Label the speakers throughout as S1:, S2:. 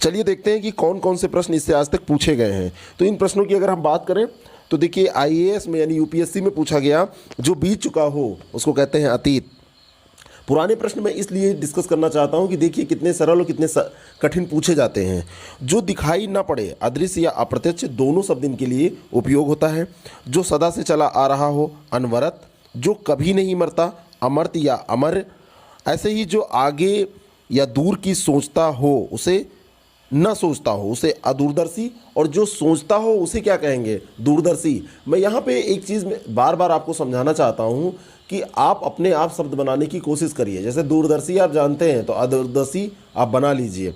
S1: चलिए देखते हैं कि कौन कौन से प्रश्न इससे आज तक पूछे गए हैं। तो इन प्रश्नों की अगर हम बात करें तो देखिए आईएएस में यानी यूपीएससी में पूछा गया जो बीत चुका हो उसको कहते हैं अतीत। पुराने प्रश्न मैं इसलिए डिस्कस करना चाहता हूं कि देखिए कितने सरल और कितने कठिन पूछे जाते हैं। जो दिखाई ना पड़े, अदृश्य या अप्रत्यक्ष दोनों शब्द इनके लिए उपयोग होता है। जो सदा से चला आ रहा हो, अनवरत। जो कभी नहीं मरता, अमर्त्य या अमर। ऐसे ही जो आगे या दूर की सोचता हो उसे न सोचता हो उसे अदूरदर्शी, और जो सोचता हो उसे क्या कहेंगे, दूरदर्शी। मैं यहाँ पे एक चीज़ में बार बार आपको समझाना चाहता हूँ कि आप अपने आप शब्द बनाने की कोशिश करिए। जैसे दूरदर्शी आप जानते हैं तो अदूरदर्शी आप बना लीजिए।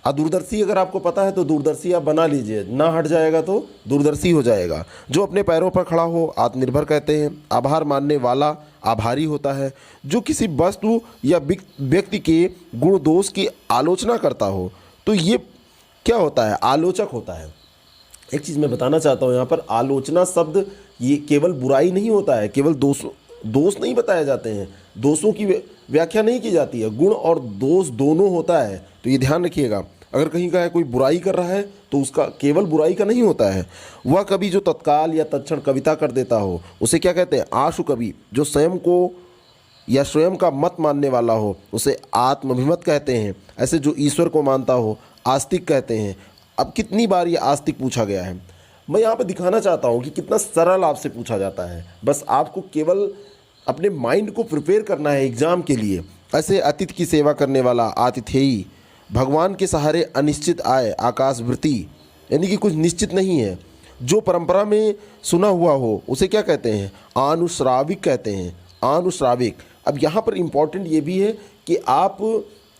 S1: अदूरदर्शी अगर आपको पता है तो दूरदर्शी आप बना लीजिए, ना हट जाएगा तो दूरदर्शी हो जाएगा। जो अपने पैरों पर खड़ा हो आत्मनिर्भर कहते हैं। आभार मानने वाला आभारी होता है। जो किसी वस्तु या व्यक्ति के गुण दोष की आलोचना करता हो तो ये क्या होता है, आलोचक होता है। एक चीज़ मैं बताना चाहता हूँ यहाँ पर, आलोचना शब्द ये केवल बुराई नहीं होता है, केवल दोष नहीं बताए जाते हैं, दोषों की व्याख्या नहीं की जाती है, गुण और दोष दोनों होता है। तो ये ध्यान रखिएगा, अगर कहीं का है कोई बुराई कर रहा है तो उसका केवल बुराई का नहीं होता है। वह कवि जो तत्काल या तत्क्षण कविता कर देता हो उसे क्या कहते हैं, आशु कवि। जो स्वयं को या स्वयं का मत मानने वाला हो उसे आत्मभिमत कहते हैं। ऐसे जो ईश्वर को मानता हो आस्तिक कहते हैं। अब कितनी बार ये आस्तिक पूछा गया है, मैं यहाँ पे दिखाना चाहता हूँ कि कितना सरल आपसे पूछा जाता है। बस आपको केवल अपने माइंड को प्रिपेयर करना है एग्ज़ाम के लिए। ऐसे अतिथि की सेवा करने वाला आतिथेयी। भगवान के सहारे अनिश्चित आय, आकाशवृत्ति, यानी कि कुछ निश्चित नहीं है। जो परंपरा में सुना हुआ हो उसे क्या कहते हैं, आनुश्राविक कहते हैं, आनुश्राविक। अब यहाँ पर इम्पॉर्टेंट ये भी है कि आप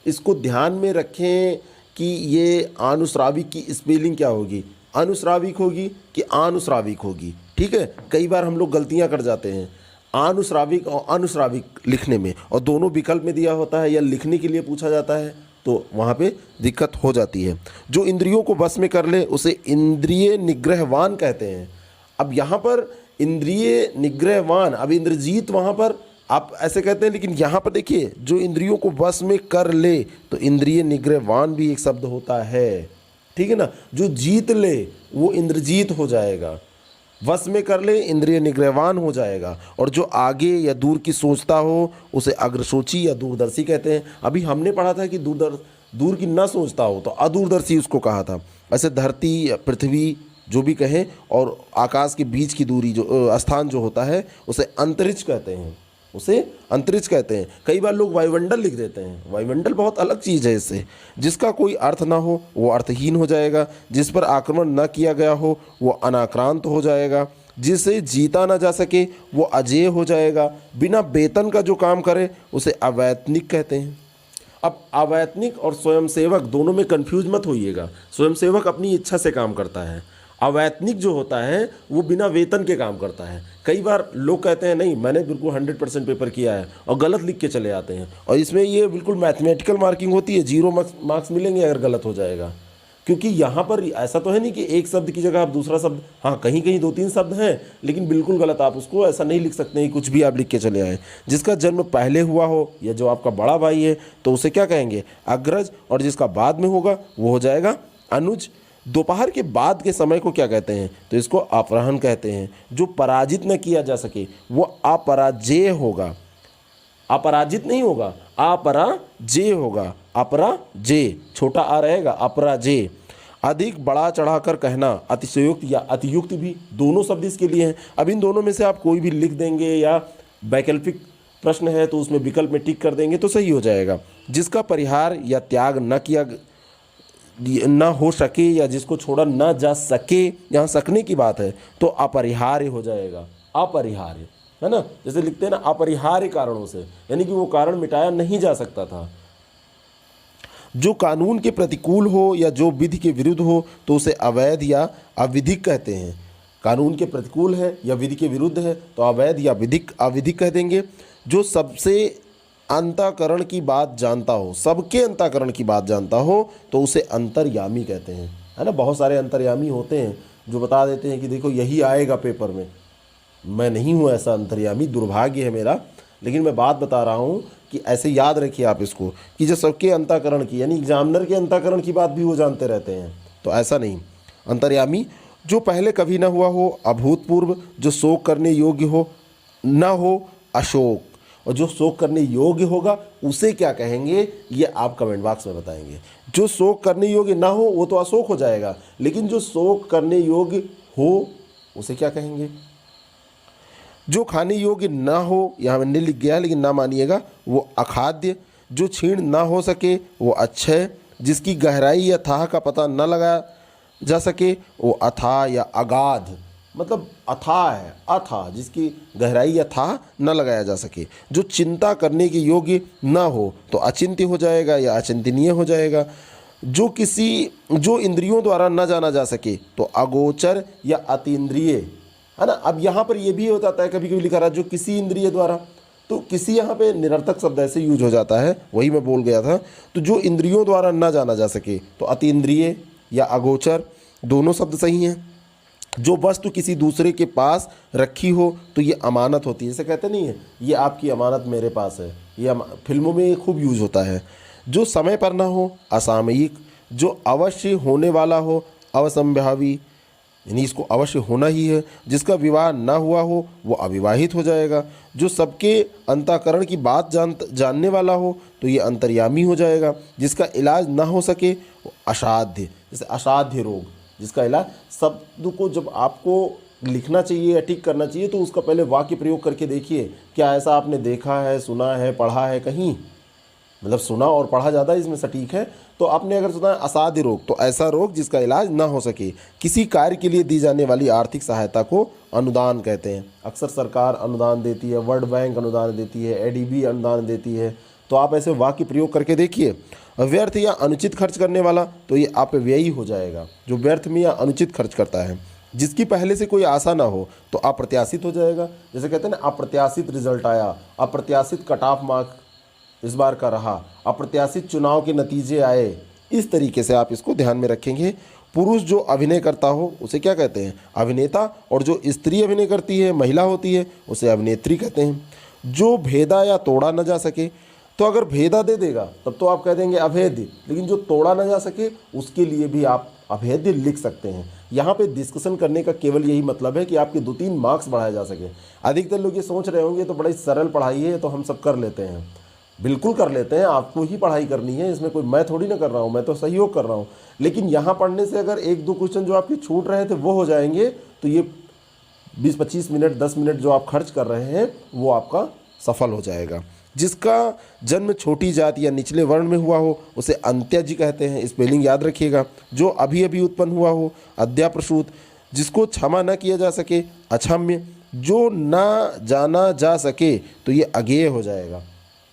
S1: इसको ध्यान में रखें कि ये आनुश्राविक की स्पेलिंग क्या होगी, अनुश्राविक होगी कि आनुश्राविक होगी। ठीक है, कई बार हम लोग गलतियाँ कर जाते हैं आनुश्राविक और अनुश्राविक लिखने में, और दोनों विकल्प में दिया होता है या लिखने के लिए पूछा जाता है तो वहाँ पे दिक्कत हो जाती है। जो इंद्रियों को बस में कर ले उसे इंद्रिय निग्रहवान कहते हैं। अब यहाँ पर इंद्रिय निग्रहवान, अब इंद्रजीत वहाँ पर आप ऐसे कहते हैं, लेकिन यहाँ पर देखिए जो इंद्रियों को वश में कर ले तो इंद्रिय निग्रहवान भी एक शब्द होता है। ठीक है ना, जो जीत ले वो इंद्रजीत हो जाएगा, वश में कर ले इंद्रिय निग्रहवान हो जाएगा। और जो आगे या दूर की सोचता हो उसे अग्रसोची या दूरदर्शी कहते हैं। अभी हमने पढ़ा था कि दूर की ना सोचता हो तो अदूरदर्शी उसको कहा था। ऐसे धरती, पृथ्वी जो भी कहें, और आकाश के बीच की दूरी जो स्थान जो होता है उसे अंतरिक्ष कहते हैं, उसे अंतरिक्ष कहते हैं। कई बार लोग वायुमंडल लिख देते हैं, वायुमंडल बहुत अलग चीज़ है इससे। जिसका कोई अर्थ ना हो वो अर्थहीन हो जाएगा। जिस पर आक्रमण न किया गया हो वो अनाक्रांत हो जाएगा। जिसे जीता ना जा सके वो अजेय हो जाएगा। बिना वेतन का जो काम करे उसे अवैतनिक कहते हैं। अब अवैतनिक और स्वयंसेवक दोनों में कंफ्यूज मत होइएगा। स्वयंसेवक अपनी इच्छा से काम करता है, अवैतनिक जो होता है वो बिना वेतन के काम करता है। कई बार लोग कहते हैं नहीं मैंने बिल्कुल 100% पेपर किया है और गलत लिख के चले आते हैं, और इसमें ये बिल्कुल मैथमेटिकल मार्किंग होती है, 0 मार्क्स मिलेंगे अगर गलत हो जाएगा। क्योंकि यहाँ पर ऐसा तो है नहीं कि एक शब्द की जगह आप दूसरा शब्द, हाँ कहीं कहीं 2-3 शब्द हैं लेकिन बिल्कुल गलत, आप उसको ऐसा नहीं लिख सकते हैं कुछ भी आप लिख के चले आए। जिसका जन्म पहले हुआ हो या जो आपका बड़ा भाई है तो उसे क्या कहेंगे, अग्रज, और जिसका बाद में होगा वो हो जाएगा अनुज। दोपहर के बाद के समय को क्या कहते हैं, तो इसको अपराह्न कहते हैं। जो पराजित न किया जा सके वो अपराजेय होगा, अपराजित नहीं होगा, अपराजेय होगा, अपराजेय, छोटा आ रहेगा, अपराजेय। अधिक बढ़ा चढ़ाकर कहना, अतिशयोक्त या अतियुक्त भी दोनों शब्द इसके लिए हैं। अब इन दोनों में से आप कोई भी लिख देंगे या वैकल्पिक प्रश्न है तो उसमें विकल्प में टिक कर देंगे तो सही हो जाएगा। जिसका परिहार या त्याग न किया ना हो सके या जिसको छोड़ा ना जा सके, यहाँ सकने की बात है तो अपरिहार्य हो जाएगा, अपरिहार्य, है ना। जैसे लिखते हैं ना अपरिहार्य कारणों से, यानी कि वो कारण मिटाया नहीं जा सकता था। जो कानून के प्रतिकूल हो या जो विधि के विरुद्ध हो तो उसे अवैध या अविधिक कहते हैं। कानून के प्रतिकूल है या विधि के विरुद्ध है तो अवैध या अविधिक कह देंगे। जो सबसे अंतःकरण की बात जानता हो, सबके अंतःकरण की बात जानता हो तो उसे अंतर्यामी कहते हैं, है ना। बहुत सारे अंतर्यामी होते हैं जो बता देते हैं कि देखो यही आएगा पेपर में, मैं नहीं हूँ ऐसा अंतर्यामी, दुर्भाग्य है मेरा, लेकिन मैं बात बता रहा हूँ कि ऐसे याद रखिए आप इसको कि जो सबके अंतःकरण की यानी एग्जामिनर के अंतःकरण की बात भी वो जानते रहते हैं, तो ऐसा नहीं। अंतर्यामी जो पहले कभी ना हुआ हो, अभूतपूर्व जो शोक करने योग्य हो, ना हो अशोक, और जो शोक करने योग्य होगा उसे क्या कहेंगे ये आप कमेंट बॉक्स में बताएंगे। जो शोक करने योग्य ना हो वो तो अशोक हो जाएगा, लेकिन जो शोक करने योग्य हो उसे क्या कहेंगे। जो खाने योग्य ना हो, यहाँ मैंने लिख गया लेकिन ना मानिएगा, वो अखाद्य। जो क्षीण ना हो सके वो अक्षय। जिसकी गहराई या थाह का पता न लगाया जा सके वो अथाह या अगाध, मतलब अथाह है, अथाह जिसकी गहराई या थाह न लगाया जा सके। जो चिंता करने के योग्य ना हो तो अचिंत्य हो जाएगा या अचिंतनीय हो जाएगा। जो इंद्रियों द्वारा न जाना जा सके तो अगोचर या अतीन्द्रिय, है ना। अब यहाँ पर ये भी हो जाता है, कभी कभी लिखा रहा जो किसी इंद्रिय द्वारा, तो किसी यहाँ पे निरर्थक शब्द ऐसे यूज हो जाता है, वही मैं बोल गया था। तो जो इंद्रियों द्वारा न जाना जा सके तो अतीन्द्रिय या अगोचर, दोनों शब्द सही हैं। जो वस्तु किसी दूसरे के पास रखी हो तो ये अमानत होती है, जैसे कहते नहीं है ये आपकी अमानत मेरे पास है, ये फिल्मों में ये खूब यूज होता है। जो समय पर ना हो असामयिक। जो अवश्य होने वाला हो अवसंभावी, यानी इसको अवश्य होना ही है। जिसका विवाह ना हुआ हो वो अविवाहित हो जाएगा। जो सबके अंतःकरण की बात जानने वाला हो तो ये अंतर्यामी हो जाएगा। जिसका इलाज ना हो सके वो असाध्य, जैसे असाध्य रोग, जिसका इलाज, शब्द को जब आपको लिखना चाहिए या ठीक करना चाहिए तो उसका पहले वाक्य प्रयोग करके देखिए, क्या ऐसा आपने देखा है, सुना है, पढ़ा है कहीं, मतलब सुना और पढ़ा ज़्यादा इसमें सटीक है। तो आपने अगर सुना है असाध्य रोग तो ऐसा रोग जिसका इलाज ना हो सके। किसी कार्य के लिए दी जाने वाली आर्थिक सहायता को अनुदान कहते हैं। अक्सर सरकार अनुदान देती है, वर्ल्ड बैंक अनुदान देती है, एडीबी अनुदान देती है, तो आप ऐसे वाक्य प्रयोग करके देखिए। व्यर्थ या अनुचित खर्च करने वाला तो ये अपव्ययी हो जाएगा, जो व्यर्थ में या अनुचित खर्च करता है। जिसकी पहले से कोई आशा ना हो तो अप्रत्याशित हो जाएगा, जैसे कहते हैं ना अप्रत्याशित रिजल्ट आया, अप्रत्याशित कट ऑफ मार्क इस बार का रहा, अप्रत्याशित चुनाव के नतीजे आए। इस तरीके से आप इसको ध्यान में रखेंगे। पुरुष जो अभिनय करता हो उसे क्या कहते हैं, अभिनेता, और जो स्त्री अभिनय करती है, महिला होती है, उसे अभिनेत्री कहते हैं। जो भेदा या तोड़ा न जा सके, तो अगर भेदा दे देगा तब तो आप कह देंगे अभेद्य, लेकिन जो तोड़ा न जा सके उसके लिए भी आप अभेद्य लिख सकते हैं। यहाँ पे डिस्कशन करने का केवल यही मतलब है कि आपके 2-3 मार्क्स बढ़ाए जा सके। अधिकतर लोग ये सोच रहे होंगे तो बड़ा ही सरल पढ़ाई है तो हम सब कर लेते हैं, बिल्कुल कर लेते हैं, आपको ही पढ़ाई करनी है, इसमें कोई मैं थोड़ी ना कर रहा हूँ, मैं तो सहयोग कर रहा हूँ। लेकिन यहाँ पढ़ने से अगर 1-2 क्वेश्चन जो आपके छूट रहे थे वो हो जाएंगे तो ये 20-25 मिनट 10 मिनट जो आप खर्च कर रहे हैं वो आपका सफल हो जाएगा। जिसका जन्म छोटी जाति या निचले वर्ण में हुआ हो उसे अंत्यज कहते हैं, स्पेलिंग याद रखिएगा। जो अभी अभी उत्पन्न हुआ हो अद्याप्रसूत। जिसको क्षमा न किया जा सके अक्षम्य। जो ना जाना जा सके तो ये अज्ञेय हो जाएगा,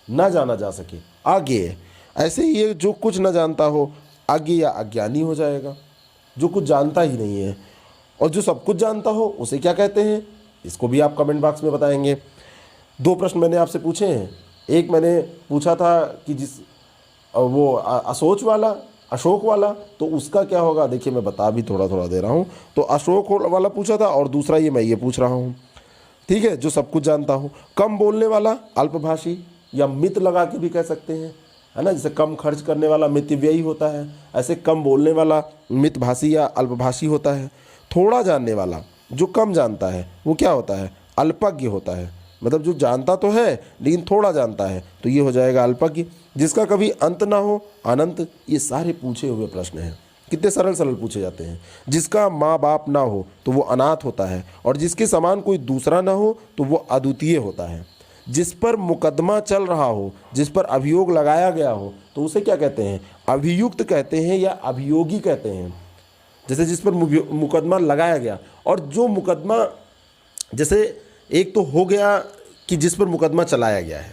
S1: ना जाना जा सके अज्ञेय। ऐसे ही ये जो कुछ न जानता हो अज्ञ या अज्ञानी हो जाएगा, जो कुछ जानता ही नहीं है। और जो सब कुछ जानता हो उसे क्या कहते हैं, इसको भी आप कमेंट बॉक्स में बताएंगे। 2 प्रश्न मैंने आपसे पूछे हैं। एक मैंने पूछा था कि वो अशोच वाला, अशोक वाला, तो उसका क्या होगा, देखिए मैं बता भी थोड़ा थोड़ा दे रहा हूँ। तो अशोक वाला पूछा था और दूसरा ये पूछ रहा हूँ, ठीक है, जो सब कुछ जानता हूँ। कम बोलने वाला अल्पभाषी या मित लगा के भी कह सकते हैं, है ना। जैसे कम खर्च करने वाला मितव्ययी होता है, ऐसे कम बोलने वाला मितभाषी या अल्पभाषी होता है। थोड़ा जानने वाला जो कम जानता है वो क्या होता है, अल्पज्ञ होता है, मतलब जो जानता तो है लेकिन थोड़ा जानता है, तो ये हो जाएगा अल्पज्ञ। जिसका कभी अंत ना हो अनंत। ये सारे पूछे हुए प्रश्न हैं, कितने सरल सरल पूछे जाते हैं। जिसका माँ बाप ना हो तो वो अनाथ होता है, और जिसके समान कोई दूसरा ना हो तो वो अद्वितीय होता है। जिस पर मुकदमा चल रहा हो, जिस पर अभियोग लगाया गया हो, तो उसे क्या कहते हैं, अभियुक्त कहते हैं या अभियोगी कहते हैं। जैसे जिस पर मुकदमा लगाया गया, और जो मुकदमा, जैसे एक तो हो गया कि जिस पर मुकदमा चलाया गया है,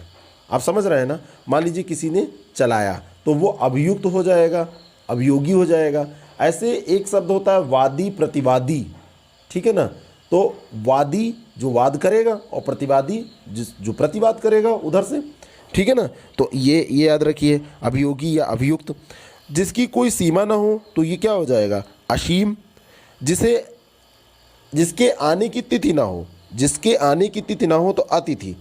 S1: आप समझ रहे हैं ना। मान लीजिए किसी ने चलाया तो वो अभियुक्त हो जाएगा, अभियोगी हो जाएगा। ऐसे एक शब्द होता है वादी प्रतिवादी, ठीक है ना। तो वादी जो वाद करेगा और प्रतिवादी जो प्रतिवाद करेगा उधर से, ठीक है ना। तो ये याद रखिए, अभियोगी या अभियुक्त। जिसकी कोई सीमा ना हो तो ये क्या हो जाएगा, असीम। जिसके आने की तिथि ना हो, जिसके आने की तिथि ना हो तो अतिथि,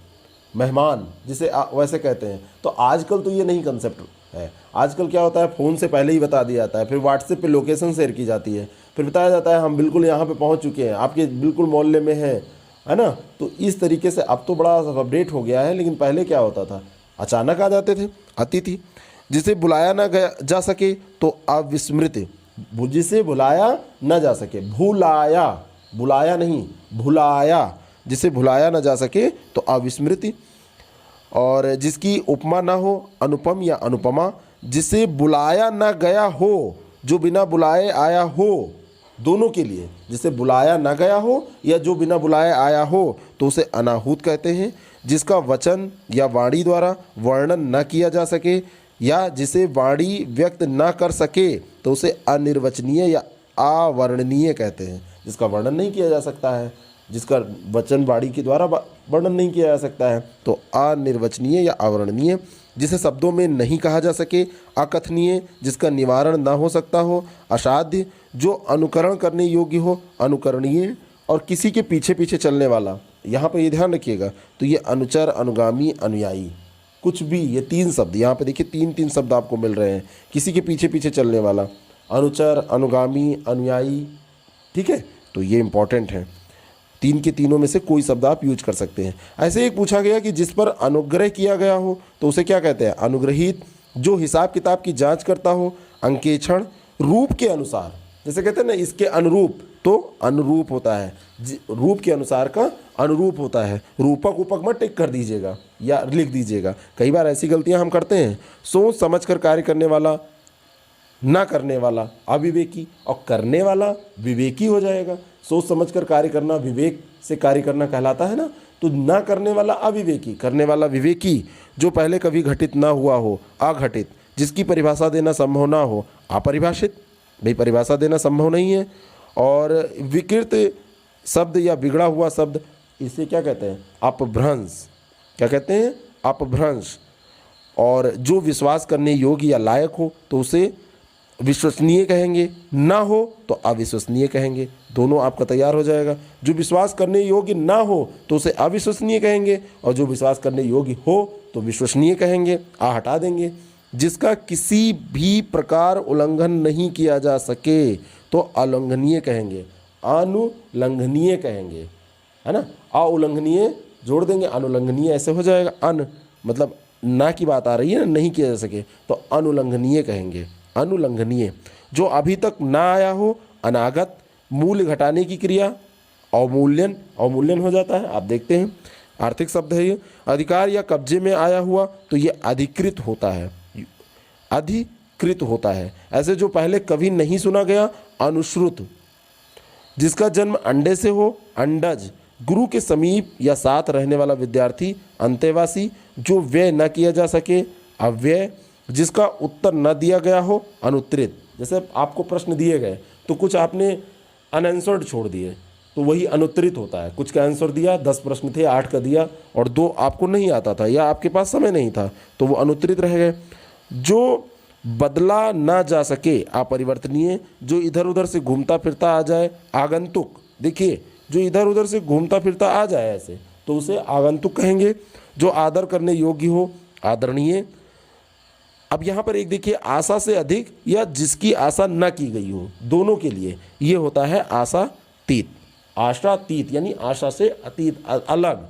S1: मेहमान जिसे वैसे कहते हैं। तो आजकल तो ये नहीं कंसेप्ट है। आजकल क्या होता है, फ़ोन से पहले ही बता दिया जाता है, फिर व्हाट्सएप पे लोकेशन शेयर की जाती है, फिर बताया जाता है हम बिल्कुल यहाँ पे पहुँच चुके हैं, आपके बिल्कुल मोहल्ले में है ना। तो इस तरीके से अब तो बड़ा अपडेट हो गया है, लेकिन पहले क्या होता था, अचानक आ जाते थे अतिथि। जिसे बुलाया ना गया जा सके तो अविस्मृत, जिसे बुलाया न जा सके, भुलाया, बुलाया नहीं भुलाया, जिसे भुलाया न जा सके तो अविस्मृति। और जिसकी उपमा ना हो, अनुपम या अनुपमा, जिसे बुलाया न गया हो, जो बिना बुलाए आया हो, दोनों के लिए, जिसे बुलाया न गया हो या जो बिना बुलाए आया हो तो उसे अनाहूत कहते हैं। जिसका वचन या वाणी द्वारा वर्णन न किया जा सके या जिसे वाणी व्यक्त न कर सके तो उसे अनिर्वचनीय या अवर्णनीय कहते हैं। जिसका वर्णन नहीं किया जा सकता है, जिसका वचन वाणी के द्वारा वर्णन नहीं किया जा सकता है तो अनिर्वचनीय या अवर्णनीय। जिसे शब्दों में नहीं कहा जा सके, अकथनीय, जिसका निवारण ना हो सकता हो, असाध्य, जो अनुकरण करने योग्य हो, अनुकरणीय, और किसी के पीछे पीछे चलने वाला। यहाँ पर ये ध्यान रखिएगा, तो ये अनुचर, अनुगामी, अनुयायी, कुछ भी, ये 3 शब्द यहाँ पे देखिए, 3 शब्द आपको मिल रहे हैं। किसी के पीछे पीछे चलने वाला, अनुचर, अनुगामी, अनुयायी, ठीक है, तो ये इंपॉर्टेंट है। 3 के तीनों में से कोई शब्द आप यूज कर सकते हैं। ऐसे एक पूछा गया कि जिस पर अनुग्रह किया गया हो तो उसे क्या कहते हैं, अनुग्रहित। जो हिसाब किताब की जांच करता हो, अंकेक्षण, रूप के अनुसार, जैसे कहते हैं ना इसके अनुरूप, तो अनुरूप होता है, रूप के अनुसार का अनुरूप होता है। रूपक उपक मत टिक कर दीजिएगा या लिख दीजिएगा, कई बार ऐसी गलतियां हम करते हैं। सोच समझ कर कार्य करने वाला, ना करने वाला अविवेकी, और करने वाला विवेकी हो जाएगा। सोच समझकर कार्य करना विवेक से कार्य करना कहलाता है ना, तो ना करने वाला अविवेकी, करने वाला विवेकी। जो पहले कभी घटित ना हुआ हो, अघटित। जिसकी परिभाषा देना संभव ना हो, अपरिभाषित, भाई परिभाषा देना संभव नहीं है। और विकृत शब्द या बिगड़ा हुआ शब्द, इसे क्या कहते हैं, अपभ्रंश, क्या कहते हैं, अपभ्रंश। और जो विश्वास करने योग्य या लायक हो तो उसे विश्वसनीय कहेंगे, ना हो तो अविश्वसनीय कहेंगे। दोनों आपका तैयार हो जाएगा। जो विश्वास करने योग्य ना हो तो उसे अविश्वसनीय कहेंगे, और जो विश्वास करने योग्य हो तो विश्वसनीय कहेंगे, आ हटा देंगे। जिसका किसी भी प्रकार उल्लंघन नहीं किया जा सके तो अलंघनीय कहेंगे, अनुलंघनीय कहेंगे, है ना। अउल्लंघनीय जोड़ देंगे, अनुलंघनीय ऐसे हो जाएगा। अन मतलब ना की बात आ रही है ना, नहीं किया जा सके तो अनुलंघनीय कहेंगे, अनुलंघनीय। जो अभी तक ना आया हो, अनागत। मूल्य घटाने की क्रिया, अवमूल्यन, अवमूल्यन हो जाता है, आप देखते हैं, आर्थिक शब्द है ये। अधिकार या कब्जे में आया हुआ तो ये अधिकृत होता है, अधिकृत होता है। ऐसे जो पहले कभी नहीं सुना गया, अनुश्रुत। जिसका जन्म अंडे से हो, अंडज। गुरु के समीप या साथ रहने वाला विद्यार्थी, अंतेवासी। जो व्यय न किया जा सके, अव्यय। जिसका उत्तर न दिया गया हो, अनुत्तरित। जैसे आपको प्रश्न दिए गए तो कुछ आपने अनआंसर्ड छोड़ दिए तो वही अनुत्तरित होता है। कुछ का आंसर दिया, 10 प्रश्न थे, 8 का दिया और 2 आपको नहीं आता था या आपके पास समय नहीं था तो वो अनुत्तरित रह गए। जो बदला ना जा सके, अपरिवर्तनीय। जो इधर उधर से घूमता फिरता आ जाए, आगंतुक। देखिए, जो इधर उधर से घूमता फिरता आ जाए ऐसे तो उसे आगंतुक कहेंगे। जो आदर करने योग्य हो, आदरणीय। अब यहाँ पर एक देखिए, आशा से अधिक या जिसकी आशा न की गई हो, दोनों के लिए ये होता है आशातीत। आशातीत यानी आशा से अतीत, अलग,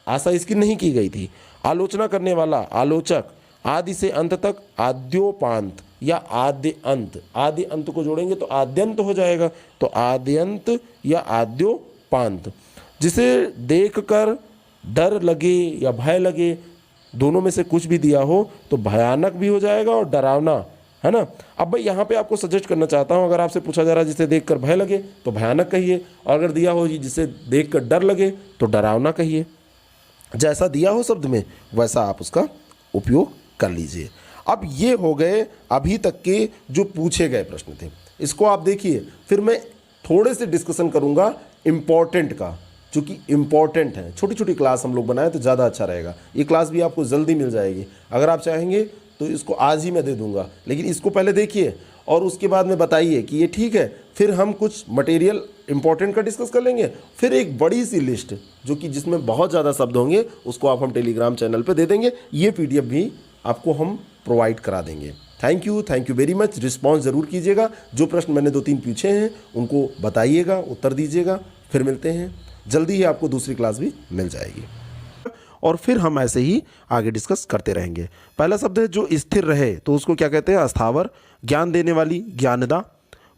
S1: आशा इसकी नहीं की गई थी। आलोचना करने वाला, आलोचक। आदि से अंत तक, आद्योपांत या आद्य अंत। आदि अंत को जोड़ेंगे तो आद्यंत हो जाएगा, तो आद्यंत या आद्योपांत। जिसे देखकर डर लगे या भय लगे, दोनों में से कुछ भी दिया हो तो भयानक भी हो जाएगा और डरावना, है ना। अब भाई यहाँ पे आपको सजेस्ट करना चाहता हूँ, अगर आपसे पूछा जा रहा है जिसे देखकर भय लगे तो भयानक कहिए, और अगर दिया हो जिसे देखकर डर लगे तो डरावना कहिए। जैसा दिया हो शब्द में वैसा आप उसका उपयोग कर लीजिए। अब ये हो गए अभी तक के जो पूछे गए प्रश्न थे। इसको आप देखिए, फिर मैं थोड़े से डिस्कशन करूँगा इम्पॉर्टेंट का, जो कि इम्पॉर्टेंट है। छोटी छोटी क्लास हम लोग बनाएं तो ज़्यादा अच्छा रहेगा। ये क्लास भी आपको जल्दी मिल जाएगी, अगर आप चाहेंगे तो इसको आज ही मैं दे दूंगा, लेकिन इसको पहले देखिए और उसके बाद में बताइए कि ये ठीक है, फिर हम कुछ मटेरियल इंपॉर्टेंट का डिस्कस कर लेंगे, फिर एक बड़ी सी लिस्ट जो कि जिसमें बहुत ज़्यादा शब्द होंगे उसको आप हम टेलीग्राम चैनल पे दे देंगे, ये PDF भी आपको हम प्रोवाइड करा देंगे। Thank you very much. Response ज़रूर कीजिएगा, जो प्रश्न मैंने 2-3 पूछे हैं उनको बताइएगा, उत्तर दीजिएगा। फिर मिलते हैं जल्दी ही, आपको दूसरी क्लास भी मिल जाएगी और फिर हम ऐसे ही आगे डिस्कस करते रहेंगे। पहला शब्द है जो स्थिर रहे, तो उसको क्या कहते हैं? अस्थावर। ज्ञान देने वाली, ज्ञानदा।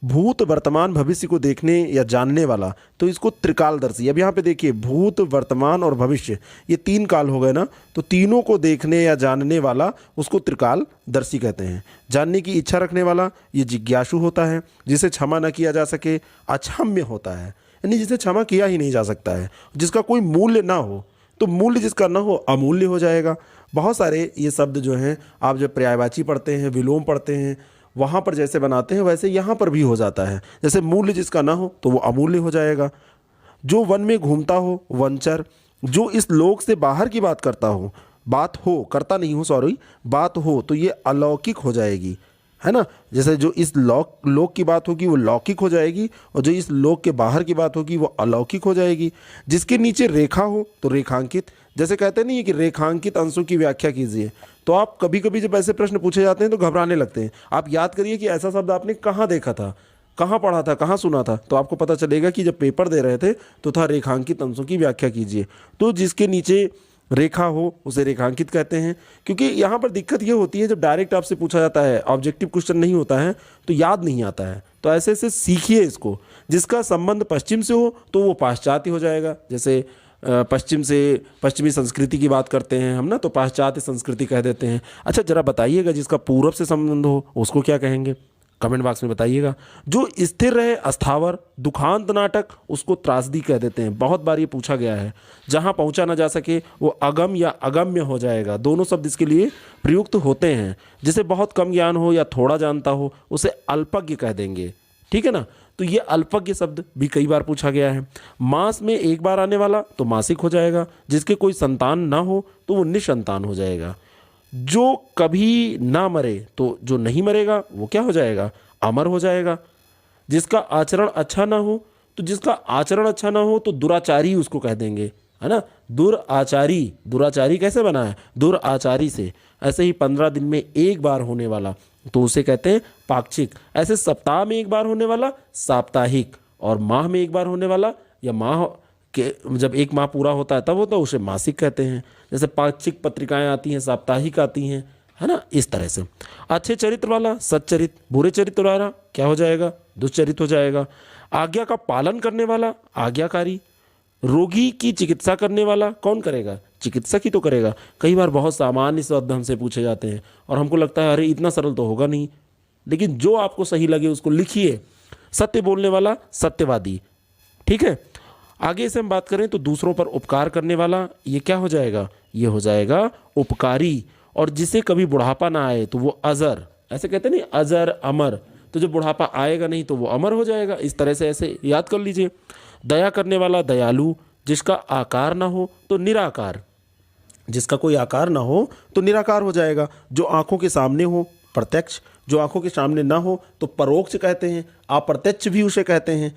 S1: भूत वर्तमान भविष्य को देखने या जानने वाला, तो इसको त्रिकालदर्शी। अब यहाँ पे देखिए, भूत वर्तमान और भविष्य ये 3 काल हो गए ना, तो तीनों को देखने या जानने वाला उसको त्रिकालदर्शी कहते हैं। जानने की इच्छा रखने वाला ये जिज्ञासु होता है। जिसे क्षमा न किया जा सके अक्षम्य होता है, यानी जिसे क्षमा किया ही नहीं जा सकता है। जिसका कोई मूल्य ना हो, तो मूल्य जिसका ना हो अमूल्य हो जाएगा। बहुत सारे ये शब्द जो हैं आप जब पर्यायवाची पढ़ते हैं, विलोम पढ़ते हैं, वहाँ पर जैसे बनाते हैं वैसे यहाँ पर भी हो जाता है। जैसे मूल्य जिसका ना हो तो वो अमूल्य हो जाएगा। जो वन में घूमता हो, वनचर। जो इस लोक से बाहर की बात करता हो, बात हो, करता नहीं हो सॉरी, बात हो, तो ये अलौकिक हो जाएगी, है ना। जैसे जो इस लोक की बात होगी वो लौकिक हो जाएगी, और जो इस लोक के बाहर की बात होगी वो अलौकिक हो जाएगी। जिसके नीचे रेखा हो तो रेखांकित। जैसे कहते नहीं है कि रेखांकित अंशों की व्याख्या कीजिए, तो आप कभी कभी जब ऐसे प्रश्न पूछे जाते हैं तो घबराने लगते हैं। आप याद करिए कि ऐसा शब्द आपने कहाँ देखा था, कहाँ पढ़ा था, कहाँ सुना था, तो आपको पता चलेगा कि जब पेपर दे रहे थे तो था रेखांकित अंशों की व्याख्या कीजिए। तो जिसके नीचे रेखा हो उसे रेखांकित कहते हैं। क्योंकि यहाँ पर दिक्कत ये होती है, जब डायरेक्ट आपसे पूछा जाता है, ऑब्जेक्टिव क्वेश्चन नहीं होता है, तो याद नहीं आता है। तो ऐसे ऐसे सीखिए इसको। जिसका संबंध पश्चिम से हो तो वो पाश्चात्य हो जाएगा। जैसे पश्चिम से पश्चिमी संस्कृति की बात करते हैं हम ना, तो पाश्चात्य संस्कृति कह देते हैं। अच्छा जरा बताइएगा, जिसका पूर्व से संबंध हो उसको क्या कहेंगे? कमेंट बॉक्स में बताइएगा। जो स्थिर रहे, अस्थावर। दुखांत नाटक उसको त्रासदी कह देते हैं। बहुत बार ये पूछा गया है। जहाँ पहुँचा ना जा सके वो अगम या अगम्य हो जाएगा। दोनों शब्द इसके लिए प्रयुक्त होते हैं। जिसे बहुत कम ज्ञान हो या थोड़ा जानता हो उसे अल्पज्ञ कह देंगे, ठीक है ना। तो ये अल्पज्ञ शब्द भी कई बार पूछा गया है। मास में एक बार आने वाला तो मासिक हो जाएगा। जिसके कोई संतान ना हो तो वो निसंतान हो जाएगा। जो कभी ना मरे, तो जो नहीं मरेगा वो क्या हो जाएगा? अमर हो जाएगा। जिसका आचरण अच्छा ना हो, तो जिसका आचरण अच्छा ना हो तो दुराचारी उसको कह देंगे, है ना। दुराचारी, दुराचारी कैसे बना है? दुराचारी से। ऐसे ही 15 दिन में एक बार होने वाला तो उसे कहते हैं पाक्षिक। ऐसे सप्ताह में एक बार होने वाला साप्ताहिक, और माह में एक बार होने वाला या माह के जब एक माह पूरा होता है तब होता है उसे मासिक कहते हैं। जैसे पाक्षिक पत्रिकाएं आती हैं, साप्ताहिक आती हैं, है ना, इस तरह से। अच्छे चरित्र वाला सच्चरित, बुरे चरित्र वाला क्या हो जाएगा? दुश्चरित हो जाएगा। आज्ञा का पालन करने वाला आज्ञाकारी। रोगी की चिकित्सा करने वाला कौन करेगा? चिकित्सक ही तो करेगा। कई बार बहुत सामान्य शब्द हमसे पूछे जाते हैं और हमको लगता है अरे इतना सरल तो होगा नहीं, लेकिन जो आपको सही लगे उसको लिखिए। सत्य बोलने वाला सत्यवादी, ठीक है। आगे से हम बात करें तो दूसरों पर उपकार करने वाला, ये क्या हो जाएगा? ये हो जाएगा उपकारी। और जिसे कभी बुढ़ापा ना आए तो वो अजर, ऐसे कहते नहीं, अजर अमर। तो जब बुढ़ापा आएगा नहीं तो वो अमर हो जाएगा। इस तरह से ऐसे याद कर लीजिए। दया करने वाला दयालु। जिसका आकार ना हो तो निराकार। जिसका कोई आकार ना हो तो निराकार हो जाएगा। जो आंखों के सामने हो प्रत्यक्ष, जो आंखों के सामने ना हो तो परोक्ष कहते हैं, अप्रत्यक्ष भी उसे कहते हैं।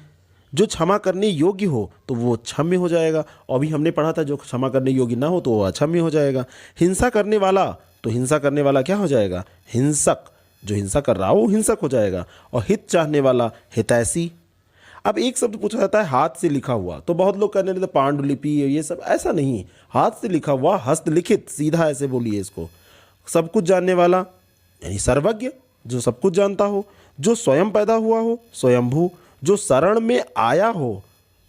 S1: जो क्षमा करने योग्य हो तो वो क्षम्य हो जाएगा। और अभी हमने पढ़ा था जो क्षमा करने योग्य ना हो तो वो अक्षम्य हो जाएगा। हिंसा करने वाला, तो हिंसा करने वाला क्या हो जाएगा? हिंसक। जो हिंसा कर रहा हो वो हिंसक हो जाएगा। और हित चाहने वाला हितैषी। अब एक शब्द पूछा जाता है हाथ से लिखा हुआ, तो बहुत लोग कहने लगते पांडुलिपि ये सब, ऐसा नहीं। हाथ से लिखा हुआ, हस्तलिखित, सीधा ऐसे बोलिए इसको। सब कुछ जानने वाला यानी सर्वज्ञ, जो सब कुछ जानता हो। जो स्वयं पैदा हुआ हो स्वयंभू। जो शरण में आया हो,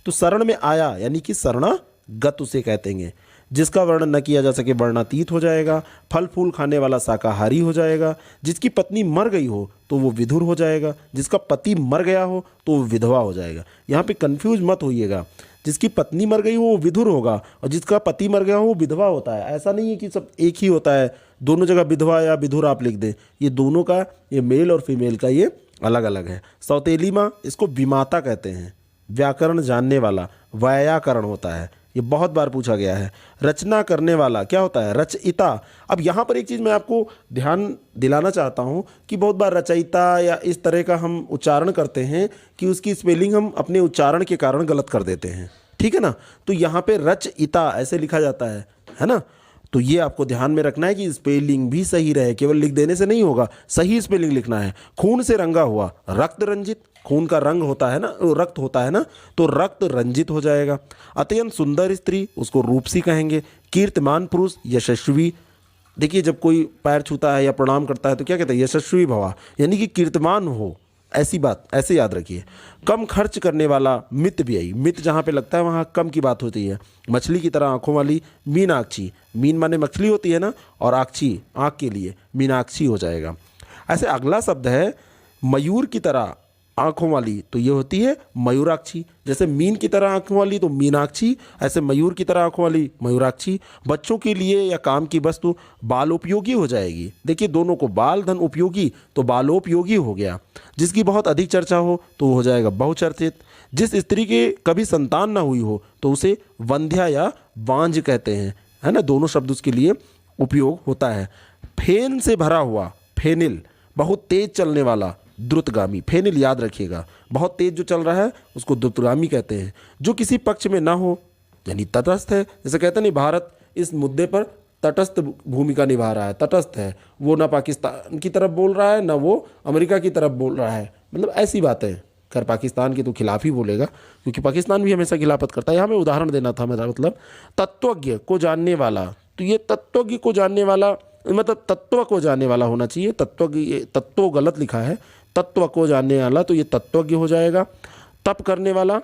S1: तो शरण में आया यानी कि शरणागत उसे कहते हैं। जिसका वर्णन न किया जा सके वर्णातीत हो जाएगा। फल फूल खाने वाला शाकाहारी हो जाएगा। जिसकी पत्नी मर गई हो तो वो विधुर हो जाएगा। जिसका पति मर गया हो तो वो विधवा हो जाएगा। यहाँ पे कंफ्यूज मत होइएगा। जिसकी पत्नी मर गई हो वो विधुर होगा, और जिसका पति मर गया हो वो विधवा होता है। ऐसा नहीं है कि सब एक ही होता है, दोनों जगह विधवा या विधुर आप लिख दें। ये दोनों का, ये मेल और फीमेल का ये अलग अलग है। सौतेली माँ, इसको विमाता कहते हैं। व्याकरण जानने वाला व्याकरण होता है, ये बहुत बार पूछा गया है। रचना करने वाला क्या होता है? रचयिता। अब यहाँ पर एक चीज़ मैं आपको ध्यान दिलाना चाहता हूँ कि बहुत बार रचयिता या इस तरह का हम उच्चारण करते हैं कि उसकी स्पेलिंग हम अपने उच्चारण के कारण गलत कर देते हैं, ठीक है ना। तो यहाँ पे रचयिता ऐसे लिखा जाता है ना। तो ये आपको ध्यान में रखना है कि स्पेलिंग भी सही रहे, केवल लिख देने से नहीं होगा, सही स्पेलिंग लिखना है। खून से रंगा हुआ, रक्त रंजित, खून का रंग होता है ना, रक्त होता है ना, तो रक्त रंजित हो जाएगा। अत्यंत सुंदर स्त्री, उसको रूपसी कहेंगे। कीर्तिमान पुरुष, यशस्वी। देखिए जब कोई पैर छूता है या प्रणाम करता है तो क्या कहते हैं? यशस्वी भवा, यानी कि कीर्तिमान हो, ऐसी बात, ऐसे याद रखिए। कम खर्च करने वाला, मित व्ययी। मित जहाँ पे लगता है वहाँ कम की बात होती है। मछली की तरह आंखों वाली, मीनाक्षी। मीन माने मछली होती है ना, और आक्षी आँख के लिए, मीनाक्षी हो जाएगा। ऐसे अगला शब्द है मयूर की तरह आंखों वाली, तो ये होती है मयूराक्षी। जैसे मीन की तरह आंखों वाली तो मीनाक्षी, ऐसे मयूर की तरह आंखों वाली मयूराक्षी। बच्चों के लिए या काम की वस्तु, बालोपयोगी हो जाएगी। देखिए दोनों को, बाल धन उपयोगी तो बालोपयोगी हो गया। जिसकी बहुत अधिक चर्चा हो तो वो हो जाएगा बहुचर्चित। जिस स्त्री के कभी संतान ना हुई हो तो उसे वंध्या या वांझ कहते हैं, है ना। दोनों शब्द उसके लिए उपयोग होता है। फेन से भरा हुआ, फेनिल। बहुत तेज चलने वाला, द्रुतगामी। फेनिल याद रखिएगा, बहुत तेज जो चल रहा है उसको द्रुतगामी कहते हैं। जो किसी पक्ष में ना हो, यानी तटस्थ है। जैसे कहते हैं नहीं, भारत इस मुद्दे पर तटस्थ भूमिका निभा रहा है, तटस्थ है। वो ना पाकिस्तान की तरफ बोल रहा है, ना वो अमेरिका की तरफ बोल रहा है, मतलब ऐसी बातें। खैर पाकिस्तान के तो खिलाफ ही बोलेगा, क्योंकि पाकिस्तान भी हमेशा खिलाफत करता है। यहाँ में उदाहरण देना था मेरा मतलब। तत्वज्ञ को जानने वाला, तो ये तत्वज्ञ को जानने वाला मतलब तत्व को जानने वाला होना चाहिए। तत्व गलत लिखा है, तत्व को जानने वाला, तो ये तत्वज्ञ हो जाएगा। तप करने वाला,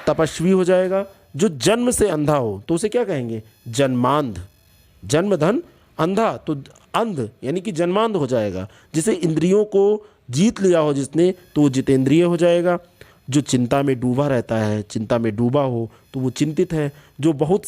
S1: तपस्वी हो जाएगा। जो जन्म से अंधा हो तो उसे क्या कहेंगे? जन्मांध। जन्म धन अंधा तो अंध, यानी कि जन्मांध हो जाएगा। जिसे इंद्रियों को जीत लिया हो जिसने, तो वो जितेंद्रिय हो जाएगा। जो चिंता में डूबा रहता है, चिंता में डूबा हो तो वो चिंतित है। जो बहुत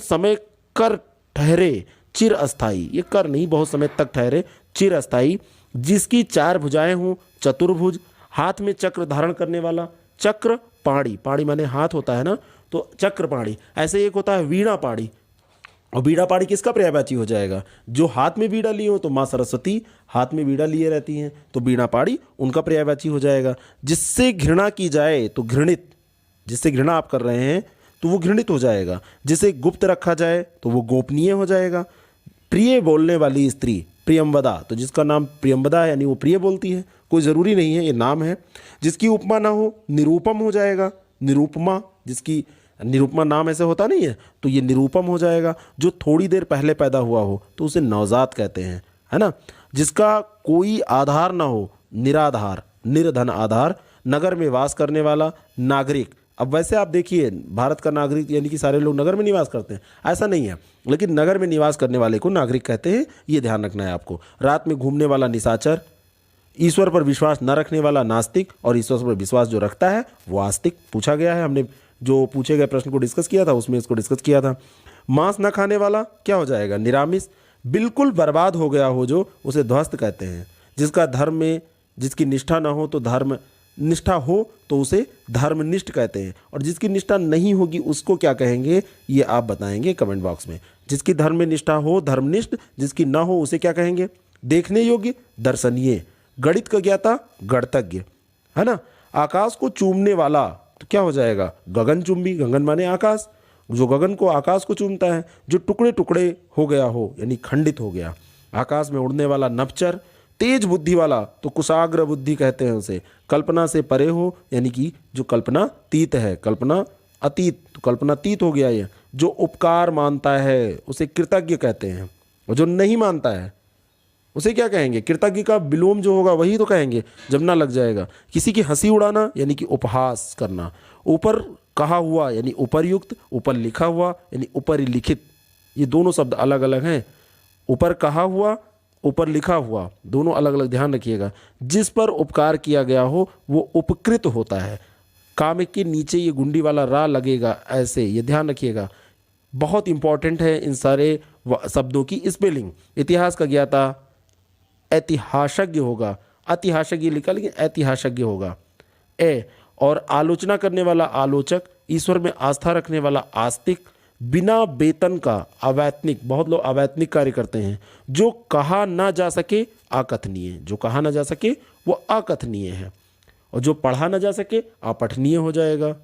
S1: समय कर ठहरे, चिर अस्थाई। ये कर नहीं, बहुत समय तक ठहरे, चिर अस्थाई। जिसकी चार भुजाएं हों, चतुर्भुज। हाथ में चक्र धारण करने वाला, चक्र पाणी। पाणी माने हाथ होता है ना, तो चक्र पाणी। ऐसे एक होता है वीणा पाणी, और वीणा पाणी किसका पर्यायवाची हो जाएगा? जो हाथ में वीणा लिए हो, तो माँ सरस्वती हाथ में वीणा लिए रहती हैं, तो वीणा पाणी उनका पर्यायवाची हो जाएगा। जिससे घृणा की जाए तो घृणित। जिससे घृणा आप कर रहे हैं तो वो घृणित हो जाएगा। जिसे गुप्त रखा जाए तो वो गोपनीय हो जाएगा। प्रिय बोलने वाली स्त्री, प्रियंवदा। तो जिसका नाम प्रियंवदा है यानी वो प्रिय बोलती है, कोई ज़रूरी नहीं है, ये नाम है। जिसकी उपमा ना हो, निरूपम हो जाएगा। निरूपमा, जिसकी निरूपमा नाम ऐसे होता नहीं है, तो ये निरूपम हो जाएगा। जो थोड़ी देर पहले पैदा हुआ हो तो उसे नवजात कहते हैं, है ना। जिसका कोई आधार ना हो, निराधार, निर्धन आधार। नगर में वास करने वाला, नागरिक। अब वैसे आप देखिए, भारत का नागरिक यानी कि सारे लोग नगर में निवास करते हैं, ऐसा नहीं है, लेकिन नगर में निवास करने वाले को नागरिक कहते हैं, ये ध्यान रखना है आपको। रात में घूमने वाला निशाचर। ईश्वर पर विश्वास न रखने वाला नास्तिक, और ईश्वर पर विश्वास जो रखता है वो आस्तिक। पूछा गया है, हमने जो पूछे गए प्रश्न को डिस्कस किया था उसमें इसको डिस्कस किया था। मांस न खाने वाला क्या हो जाएगा? निरामिष। बिल्कुल बर्बाद हो गया हो जो, उसे ध्वस्त कहते हैं। जिसका धर्म में, जिसकी निष्ठा न हो तो धर्म निष्ठा हो तो उसे धर्मनिष्ठ कहते हैं। और जिसकी निष्ठा नहीं होगी उसको क्या कहेंगे, ये आप बताएंगे कमेंट बॉक्स में। जिसकी धर्म में निष्ठा हो धर्मनिष्ठ, जिसकी ना हो उसे क्या कहेंगे? देखने योग्य, दर्शनीय। गणित का ज्ञाता, गणतज्ञ, है ना। आकाश को चूमने वाला तो क्या हो जाएगा? गगनचुंबी। गगन माने आकाश, जो गगन को, आकाश को चूमता है। जो टुकड़े टुकड़े हो गया हो यानी खंडित हो गया। आकाश में उड़ने वाला, नभचर। तेज बुद्धि वाला तो कुशाग्र बुद्धि कहते हैं उसे। कल्पना से परे हो यानी कि जो कल्पनातीत है, कल्पना अतीत तो कल्पनातीत हो गया ये। जो उपकार मानता है उसे कृतज्ञ कहते हैं, और जो नहीं मानता है उसे क्या कहेंगे? कृतज्ञ का विलोम जो होगा वही तो कहेंगे जब ना लग जाएगा। किसी की हंसी उड़ाना यानी कि उपहास करना। ऊपर कहा हुआ यानी उपर्युक्त, ऊपर लिखा हुआ यानी ऊपर लिखित। ये दोनों शब्द अलग अलग हैं। ऊपर कहा हुआ, ऊपर लिखा हुआ, दोनों अलग अलग, ध्यान रखिएगा। जिस पर उपकार किया गया हो वो उपकृत होता है। काम के नीचे ये गुंडी वाला रा लगेगा ऐसे, ये ध्यान रखिएगा। बहुत इंपॉर्टेंट है इन सारे शब्दों की स्पेलिंग। इतिहास का ज्ञाता ऐतिहासज्ञ होगा, ऐतिहासज्ञ लिखा लेकिन ऐतिहासज्ञ होगा। ए। और आलोचना करने वाला आलोचक,
S2: ईश्वर में आस्था रखने वाला आस्तिक, बिना वेतन का अवैतनिक, बहुत लोग अवैतनिक कार्य करते हैं, जो कहा ना जा सके अकथनीय, जो कहा ना जा सके वो अकथनीय है, और जो पढ़ा ना जा सके अपठनीय हो जाएगा।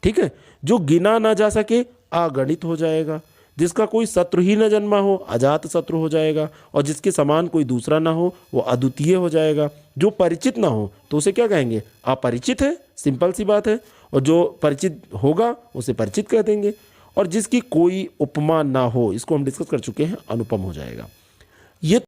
S2: ठीक है, जो गिना ना जा सके अगणित हो जाएगा, जिसका कोई शत्रु ही न जन्मा हो अजात शत्रु हो जाएगा, और जिसके समान कोई दूसरा ना हो वो अद्वितीय हो जाएगा। जो परिचित ना हो तो उसे क्या कहेंगे? अपरिचित है, सिंपल सी बात है। और जो परिचित होगा उसे परिचित कह देंगे। और जिसकी कोई उपमा ना हो, इसको हम डिस्कस कर चुके हैं, अनुपम हो जाएगा। ये